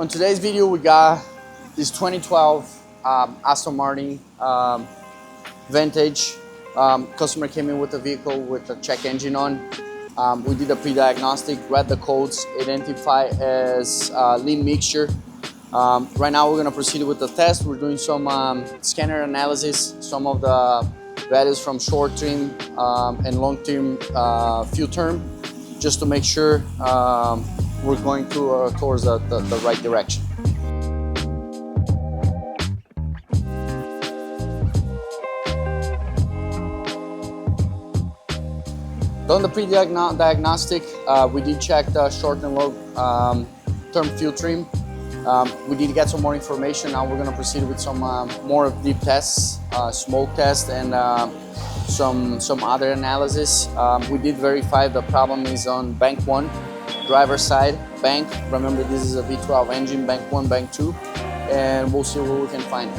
On today's video, we got this 2012 Aston Martin vintage. Customer came in with the vehicle with a check engine on. We did a pre-diagnostic, read the codes, identify as lean mixture. Right now we're going to proceed with the test. We're doing some scanner analysis, some of the values from short term and long term fuel term, just to make sure we're going towards the right direction. Done the pre-diagnostic, we did check the short and long term fuel trim. We did get some more information. Now we're going to proceed with some more deep tests, smoke test, and some other analysis. We did verify the problem is on bank 1, driver side bank. Remember, this is a V12 engine, bank 1, bank 2, and we'll see what we can find.